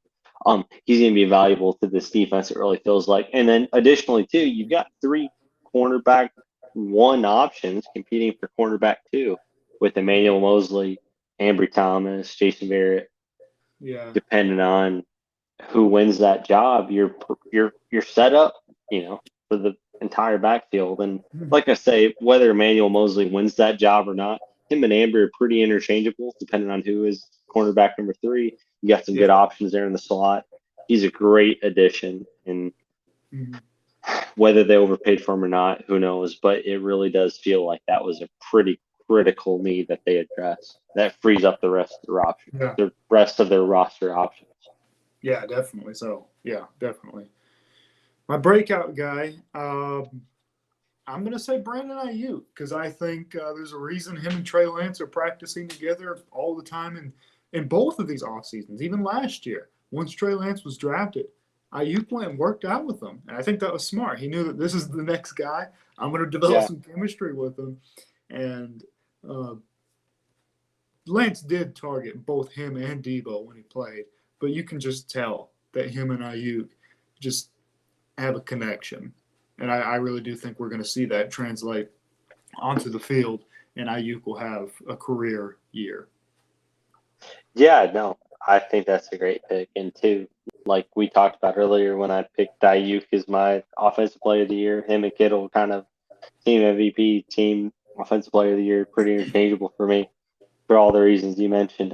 Speaker 2: He's going to be valuable to this defense. It really feels like. And then additionally, too, you've got 3 cornerback 1 options competing for cornerback 2 with Emmanuel Mosley, Ambry Thomas, Jason Verrett.
Speaker 1: Yeah.
Speaker 2: Depending on who wins that job, you're set up, for the entire backfield. And like I say, whether Emmanuel Mosley wins that job or not, him and Ambry are pretty interchangeable, depending on who is cornerback number 3. You got some good options there in the slot. He's a great addition, and whether they overpaid for him or not, who knows? But it really does feel like that was a pretty critical need that they addressed. That frees up the rest of their options, the rest of their roster options.
Speaker 1: Yeah, definitely. So, yeah, definitely. My breakout guy, I'm going to say Brandon Ayuk, because I think there's a reason him and Trey Lance are practicing together all the time in both of these off seasons, even last year. Once Trey Lance was drafted, Ayuk went and worked out with him. And I think that was smart. He knew that this is the next guy. I'm going to develop some chemistry with him. And Lance did target both him and Debo when he played, but you can just tell that him and Ayuk just have a connection. And I really do think we're going to see that translate onto the field, and Ayuk will have a career year.
Speaker 2: Yeah, no, I think that's a great pick. And too, like we talked about earlier, when I picked Ayuk as my offensive player of the year, him and Kittle kind of team MVP, team offensive player of the year, pretty interchangeable for me for all the reasons you mentioned.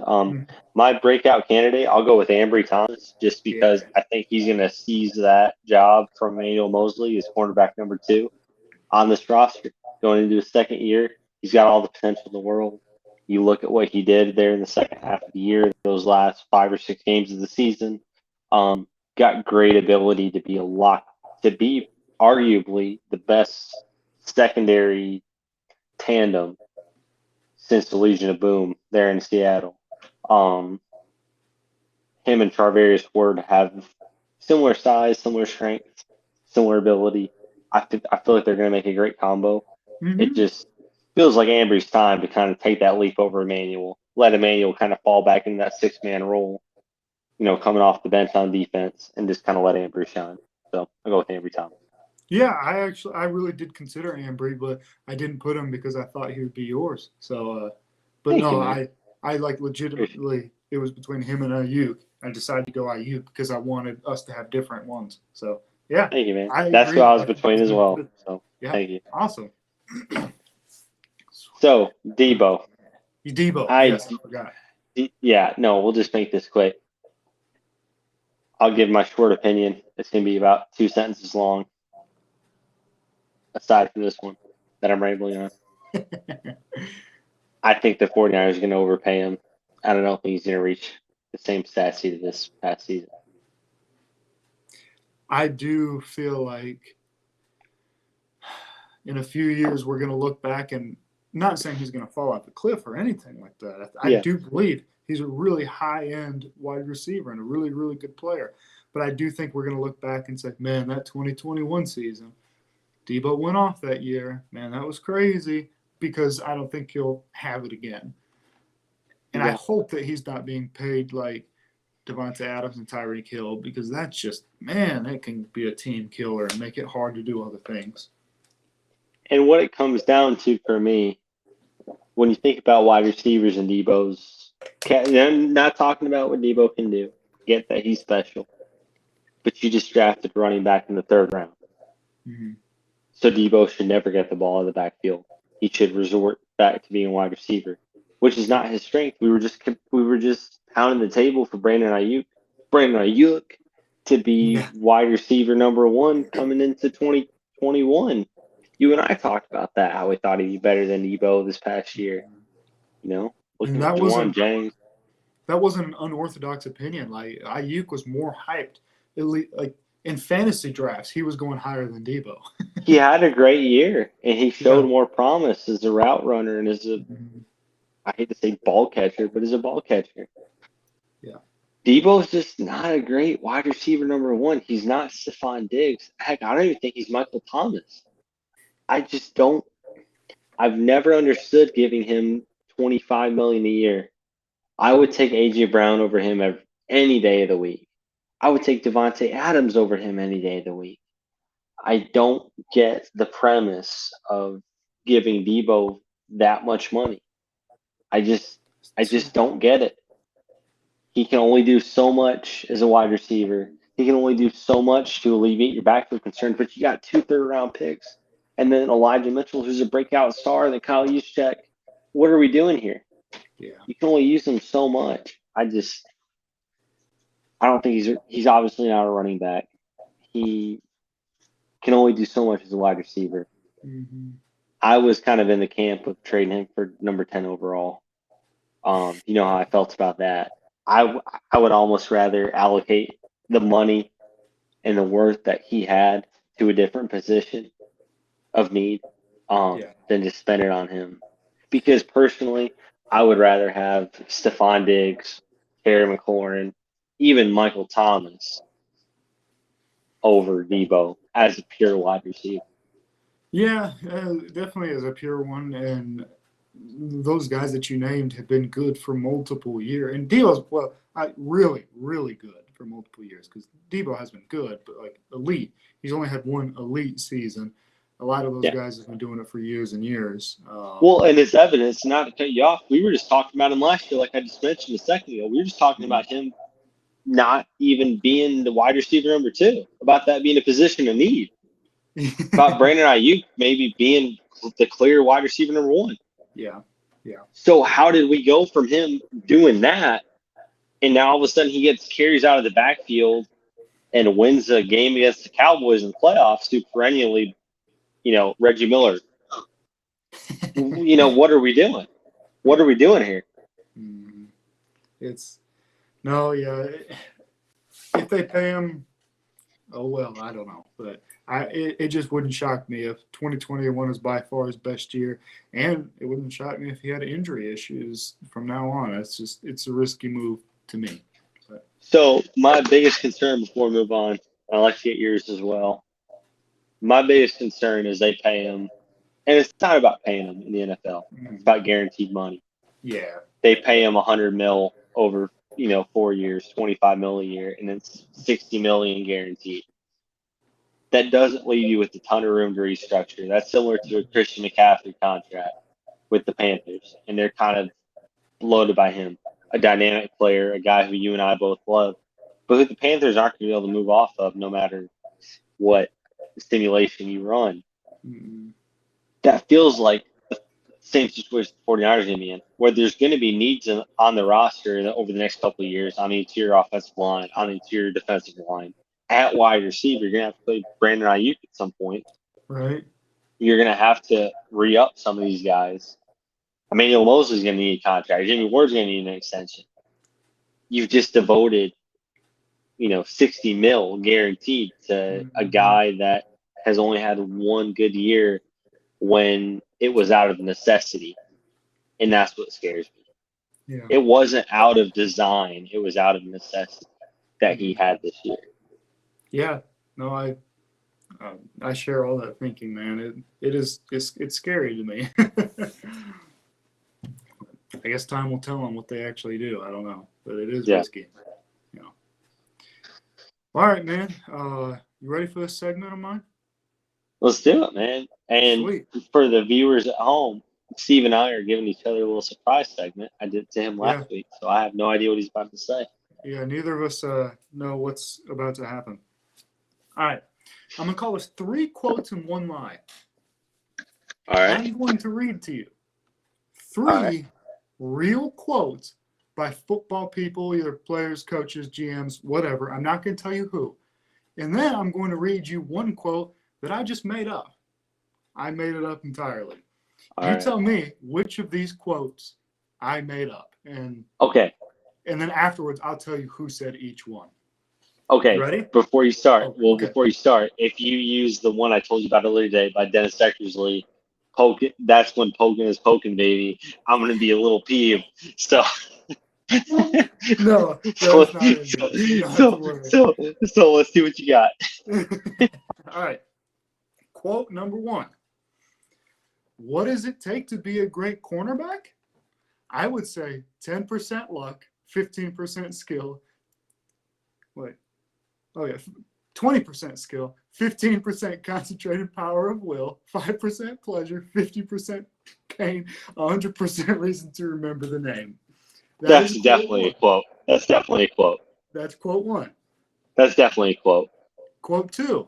Speaker 2: My breakout candidate, I'll go with Ambry Thomas, just because I think he's going to seize that job from Emmanuel Mosley as cornerback number 2 on this roster going into his second year. He's got all the potential in the world. You look at what he did there in the second half of the year, those last 5 or 6 games of the season. Got great ability to be arguably the best secondary tandem since the Legion of Boom there in Seattle. Him and Charvarius Ward have similar size, similar strength, similar ability. I feel like they're going to make a great combo. It just feels like Ambry's time to kind of take that leap over Emmanuel. Let Emmanuel kind of fall back into that 6-man role, coming off the bench on defense, and just kind of let Ambry shine. So I'll go with Ambry Thomas.
Speaker 1: Yeah, I really did consider Ambry, but I didn't put him because I thought he would be yours. So, I like legitimately, it was between him and Ayuk. I decided to go Ayuk because I wanted us to have different ones. So, yeah.
Speaker 2: Thank you, man. That's who I was between as well. So,
Speaker 1: yeah,
Speaker 2: thank you.
Speaker 1: Awesome.
Speaker 2: So, Debo.
Speaker 1: Yes, I forgot.
Speaker 2: Yeah, no, we'll just make this quick. I'll give my short opinion. It's going to be about 2 sentences long, aside from this one that I'm rambling on. I think the 49ers are going to overpay him. I don't think he's going to reach the same stats he did this past season.
Speaker 1: I do feel like in a few years we're going to look back, and not saying he's going to fall off the cliff or anything like that. I do believe he's a really high-end wide receiver and a really, really good player. But I do think we're going to look back and say, man, that 2021 season, Debo went off that year. Man, that was crazy, because I don't think he'll have it again. And I hope that he's not being paid like Devontae Adams and Tyreek Hill, because that's just, man, that can be a team killer and make it hard to do other things.
Speaker 2: And what it comes down to for me, when you think about wide receivers and Debo's, I'm not talking about what Debo can do. Get that he's special. But you just drafted running back in the 3rd round. So Debo should never get the ball in the backfield. He should resort back to being a wide receiver, which is not his strength. We were just pounding the table for Brandon Ayuk to be wide receiver number 1 coming into 2021. You and I talked about that, how we thought he'd be better than Debo this past year.
Speaker 1: And
Speaker 2: Looking at Juwan James.
Speaker 1: that wasn't an unorthodox opinion. Like Ayuk was more hyped, at least, like in fantasy drafts, he was going higher than Debo.
Speaker 2: He had a great year, and he showed
Speaker 1: Yeah.
Speaker 2: more promise as a route runner and
Speaker 1: Mhm.
Speaker 2: I hate to say ball catcher, but as a ball catcher.
Speaker 1: Yeah.
Speaker 2: Debo's just not a great wide receiver number one. He's not Stephon Diggs. Heck, I don't even think he's Michael Thomas. I just don't. I've never understood giving him $25 million a year. I would take AJ Brown over him any day of the week. I would take Devontae Adams over him any day of the week. I don't get the premise of giving Debo that much money. I just don't get it. He can only do so much as a wide receiver. He can only do so much to alleviate your backfield concerns. But you got 2 third-round picks, and then Elijah Mitchell, who's a breakout star, and then Kyle Juszczyk. What are we doing here?
Speaker 1: Yeah.
Speaker 2: You can only use him so much. I don't think he's obviously not a running back. He can only do so much as a wide receiver.
Speaker 1: Mm-hmm.
Speaker 2: I was kind of in the camp of trading him for number 10 overall. You know how I felt about that. I would almost rather allocate the money and the worth that he had to a different position of need than just spend it on him. Because personally, I would rather have Stephon Diggs, Terry McLaurin, even Michael Thomas over Debo as a pure wide receiver.
Speaker 1: Yeah, definitely as a pure one. And those guys that you named have been good for multiple years. And Debo's, well, really, really good for multiple years because Debo has been good, but like elite. He's only had one elite season. A lot of those guys have been doing it for years and years.
Speaker 2: Well, and it's evidence, not to cut you off, we were just talking about him last year, like I just mentioned a second ago. We were just talking about him not even being the wide receiver number 2, about that being a position of need. About Brandon Ayuk maybe being the clear wide receiver number 1.
Speaker 1: Yeah.
Speaker 2: So how did we go from him doing that, and now all of a sudden he gets carries out of the backfield and wins a game against the Cowboys in the playoffs to perennially, Reggie Miller? What are we doing? What are we doing here?
Speaker 1: It's no, yeah. If they pay him, oh well, I don't know, but it just wouldn't shock me if 2021 is by far his best year, and it wouldn't shock me if he had injury issues from now on. It's a risky move to me. But.
Speaker 2: So my biggest concern before we move on, I'd like to get yours as well. My biggest concern is they pay him, and it's not about paying him in the NFL. It's about guaranteed money.
Speaker 1: Yeah.
Speaker 2: They pay him $100 million over 4 years, $25 million a year, and it's $60 million guaranteed. That doesn't leave you with a ton of room to restructure. That's similar to a Christian McCaffrey contract with the Panthers, and they're kind of bloated by him. A dynamic player, a guy who you and I both love, but who the Panthers aren't going to be able to move off of no matter what stimulation you run.
Speaker 1: Mm-hmm.
Speaker 2: That feels like the same situation the 49ers are going to be in, where there's going to be needs on the roster over the next couple of years on the interior offensive line, on the interior defensive line. At wide receiver, you're going to have to play Brandon Ayuk at some point.
Speaker 1: Right.
Speaker 2: You're going to have to re-up some of these guys. Emmanuel Mosley's going to need a contract. Jimmy Ward's going to need an extension. You've just devoted, $60 million guaranteed to a guy that has only had one good year when it was out of necessity. And that's what scares me.
Speaker 1: Yeah.
Speaker 2: It wasn't out of design. It was out of necessity that he had this year.
Speaker 1: Yeah. No, I share all that thinking, man. It's scary to me. I guess time will tell them what they actually do. I don't know, but it is risky. All right, man. You ready for this segment of mine?
Speaker 2: Let's do it, man. And
Speaker 1: Sweet.
Speaker 2: For the viewers at home, Steve and I are giving each other a little surprise segment. I did it to him last week, so I have no idea what he's about to say.
Speaker 1: Yeah, neither of us know what's about to happen. All right. I'm going to call this 3 quotes and 1 lie.
Speaker 2: All right.
Speaker 1: I'm going to read to you 3 real quotes by football people, either players, coaches, GMs, whatever. I'm not going to tell you who. And then I'm going to read you 1 quote that I just made up. I made it up entirely.
Speaker 2: All
Speaker 1: You
Speaker 2: right.
Speaker 1: tell me which of these quotes I made up,
Speaker 2: Okay.
Speaker 1: and then afterwards I'll tell you who said each one.
Speaker 2: Okay.
Speaker 1: You ready?
Speaker 2: Before you start,
Speaker 1: Okay.
Speaker 2: before you start, if you use the one I told you about earlier today by Dennis Eckersley, that's when poking is poking, baby. I'm gonna be a little peeved. So.
Speaker 1: No,
Speaker 2: so,
Speaker 1: that's not in
Speaker 2: so,
Speaker 1: there. You don't have to
Speaker 2: so,
Speaker 1: worry.
Speaker 2: so let's see what you got.
Speaker 1: All right. Quote number 1. What does it take to be a great cornerback? I would say 10% luck, 15% skill. Wait. Oh, yeah. 20% skill, 15% concentrated power of will, 5% pleasure, 50% pain, 100% reason to remember the name.
Speaker 2: That's definitely a quote. That's definitely a quote.
Speaker 1: That's quote 1.
Speaker 2: That's definitely a quote.
Speaker 1: Quote 2.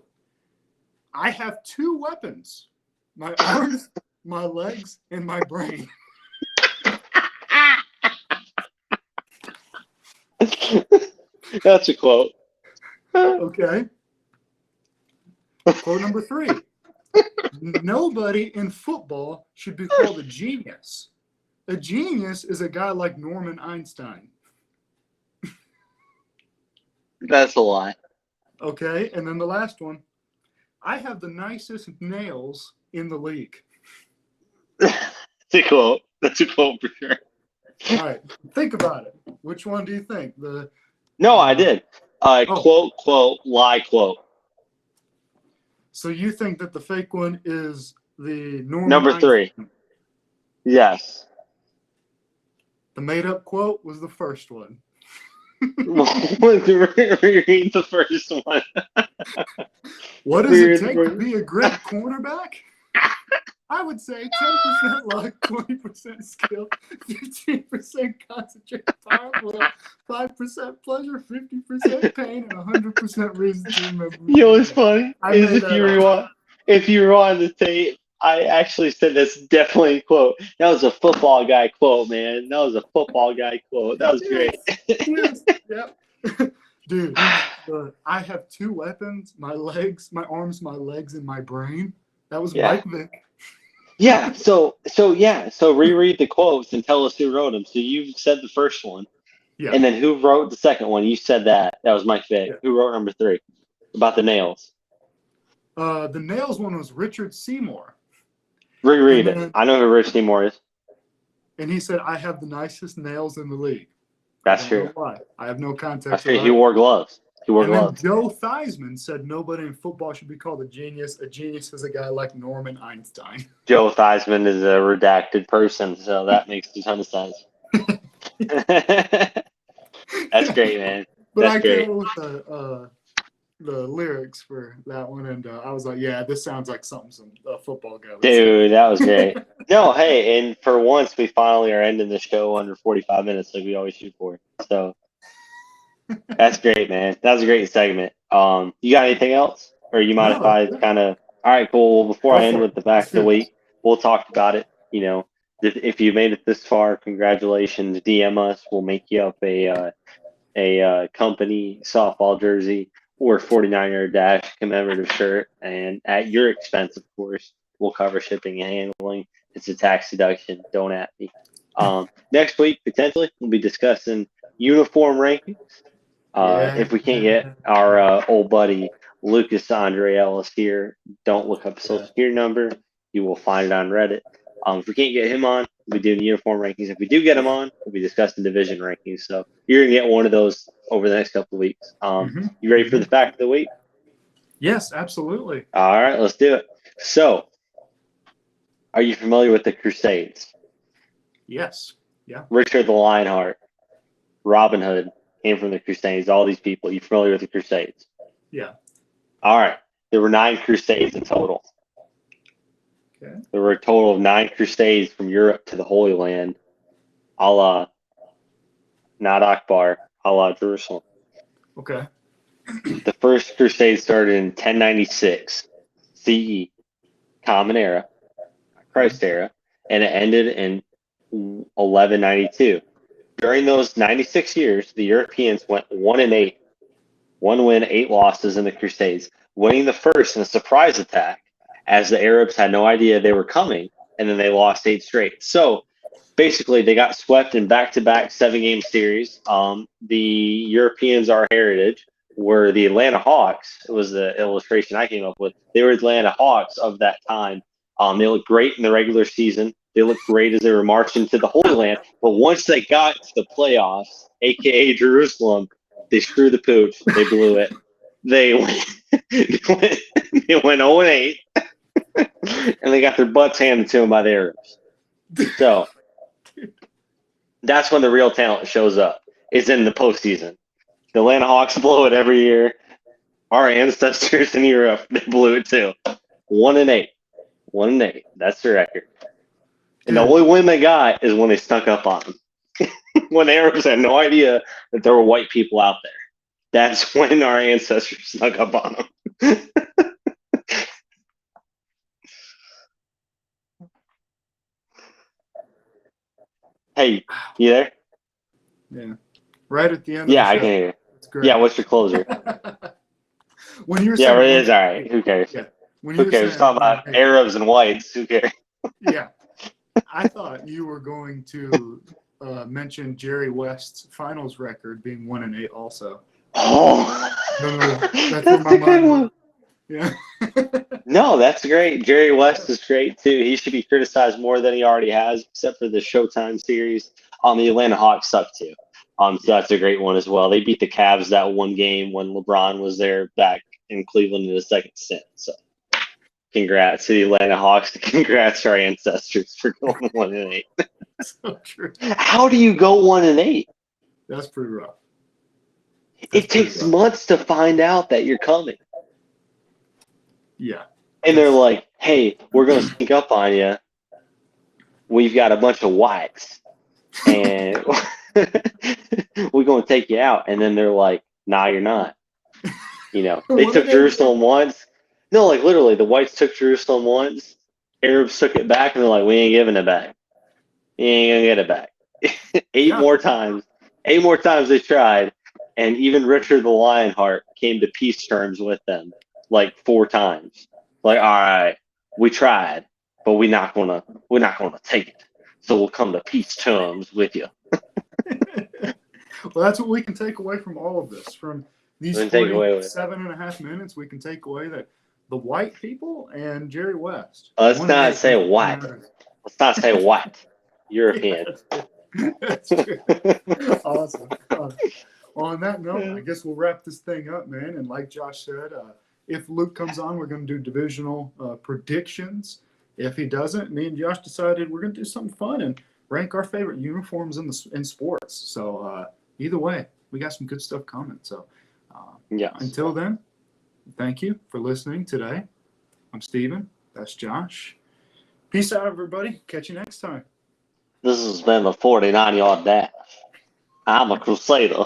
Speaker 1: I have 2 weapons: my arms, my legs, and my brain.
Speaker 2: That's a quote.
Speaker 1: Okay. Quote number 3. Nobody in football should be called a genius. A genius is a guy like Norman Einstein.
Speaker 2: That's a lie.
Speaker 1: Okay. And then the last one. I have the nicest nails in the league.
Speaker 2: That's a quote. That's a quote for sure.
Speaker 1: All right. Think about it. Which one do you think?
Speaker 2: No, I did. Quote, lie, quote.
Speaker 1: So you think that the fake one is the Norman
Speaker 2: Number
Speaker 1: Einstein?
Speaker 2: 3. Yes.
Speaker 1: The made-up quote was the first one.
Speaker 2: Read the first one.
Speaker 1: What does it take to be a great cornerback? I would say 10% luck, 20% skill, 15% concentrated power, 5% pleasure, 50% pain, and 100% reason to remember.
Speaker 2: You know what's funny is if you rewind the tape, I actually said that's definitely a quote. That was a football guy quote, man. That was a football guy quote. That was great.
Speaker 1: Yes. Yep. Dude, I have 2 weapons: my arms, my legs, and my brain. That was Mike Vick.
Speaker 2: Yeah. So reread the quotes and tell us who wrote them. So you said the first one.
Speaker 1: Yeah.
Speaker 2: And then who wrote the second one? You said that. That was Mike Vick.
Speaker 1: Yeah.
Speaker 2: Who wrote number 3? About the nails.
Speaker 1: The nails one was Richard Seymour.
Speaker 2: Reread it. I know who Rich Seymour is.
Speaker 1: And he said, I have the nicest nails in the league.
Speaker 2: That's true.
Speaker 1: Why? I have no context.
Speaker 2: That's true. He wore gloves.
Speaker 1: Then Joe Theismann said nobody in football should be called a genius. A genius is a guy like Norman Einstein.
Speaker 2: Joe Theismann is a redacted person, so that makes a ton of sense. That's great, man.
Speaker 1: But
Speaker 2: That's
Speaker 1: I
Speaker 2: great.
Speaker 1: came up with the lyrics for that one, and I was like, yeah, this sounds like something some football guy would say.
Speaker 2: Dude, that was great. No, hey, and for once, we finally are ending the show under 45 minutes like we always shoot for. So that's great, man. That was a great segment. You got anything else? Or you mind if I kind of – all right, cool. Well, before I end with the back of the week, we'll talk about it. You know, if you made it this far, congratulations. DM us. We'll make you up a company softball jersey or 49-yard dash commemorative shirt. And at your expense, of course, we'll cover shipping and handling. It's a tax deduction. Don't at me. Next week, potentially, we'll be discussing uniform rankings. If we can't get our old buddy Lucas Andre Ellis here, don't look up a social security number. You will find it on Reddit. If we can't get him on, we'll be doing uniform rankings. If we do get him on, we'll be discussing division rankings. So you're going to get one of those over the next couple of weeks. You ready for the fact of the week?
Speaker 1: Yes, absolutely.
Speaker 2: All right, let's do it. So, are you familiar with the Crusades?
Speaker 1: Yes. Yeah.
Speaker 2: Richard the Lionheart, Robin Hood came from the Crusades. All these people. You familiar with the Crusades?
Speaker 1: Yeah.
Speaker 2: All right. There were 9 Crusades in total.
Speaker 1: Okay.
Speaker 2: There were a total of 9 Crusades from Europe to the Holy Land, a la, not Akbar, a la Jerusalem.
Speaker 1: Okay.
Speaker 2: The first Crusade started in 1096 CE, Common Era, Christ Era, and it ended in 1192. During those 96 years, the Europeans went 1-8, 1 win, 8 losses in the Crusades, winning the first in a surprise attack as the Arabs had no idea they were coming, and then they lost 8 straight. So basically, they got swept in back-to-back 7-game series. The Europeans, our heritage, were the Atlanta Hawks. It was the illustration I came up with. They were Atlanta Hawks of that time. They looked great in the regular season. They looked great as they were marching to the Holy Land. But once they got to the playoffs, a.k.a. Jerusalem, they screwed the pooch. They blew it. They went, they went 0-8, and they got their butts handed to them by the Arabs. So that's when the real talent shows up. It's in the postseason. The Atlanta Hawks blow it every year. Our ancestors in Europe, they blew it too. 1-8. 1-8. That's the record. And the only win they got is when they snuck up on them. When the Arabs had no idea that there were white people out there. That's when our ancestors snuck up on them. Hey, you there?
Speaker 1: Yeah. Right at the end
Speaker 2: Yeah,
Speaker 1: of the show.
Speaker 2: I can hear you.
Speaker 1: That's great.
Speaker 2: Yeah, what's your closer?
Speaker 1: When you were
Speaker 2: Yeah,
Speaker 1: saying,
Speaker 2: it is. All right. Who cares?
Speaker 1: Yeah. When
Speaker 2: Who cares? Talk about Arabs and whites. Who cares?
Speaker 1: Yeah. I thought you were going to mention Jerry West's finals record being 1-8 also.
Speaker 2: Oh,
Speaker 1: That's where my mind went. Yeah.
Speaker 2: No, that's great. Jerry West is great too. He should be criticized more than he already has, except for the Showtime series. The Atlanta Hawks suck too. So that's a great one as well. They beat the Cavs that one game when LeBron was there back in Cleveland in the second stint. So congrats to the Atlanta Hawks. Congrats to our ancestors for going 1-8.
Speaker 1: So true.
Speaker 2: How do you go 1-8?
Speaker 1: That's pretty rough.
Speaker 2: It takes months to find out that you're coming.
Speaker 1: Yeah.
Speaker 2: And they're like, hey, we're going to sneak up on you. We've got a bunch of whites. And we're going to take you out. And then they're like, nah, you're not. You know, they took Jerusalem once. No, like literally, the whites took Jerusalem once. Arabs took it back, and they're like, we ain't giving it back. You ain't going to get it back. 8 more times. 8 more times they tried. And even Richard the Lionheart came to peace terms with them like 4 times. Like, all right, we tried, but we're not gonna take it. So we'll come to peace terms with you.
Speaker 1: Well, that's what we can take away from all of this. From these 47.5 minutes, we can take away that the white people and Jerry West.
Speaker 2: Let's not say white. Let's not say white. European.
Speaker 1: Yeah, that's true. Awesome. Well, on that note, I guess we'll wrap this thing up, man. And like Josh said, if Luke comes on, we're going to do divisional predictions. If he doesn't, me and Josh decided we're going to do something fun and rank our favorite uniforms in sports. So either way, we got some good stuff coming. So until then, thank you for listening today. I'm Steven. That's Josh. Peace out, everybody. Catch you next time.
Speaker 2: This has been the 49-yard dash. I'm a crusader.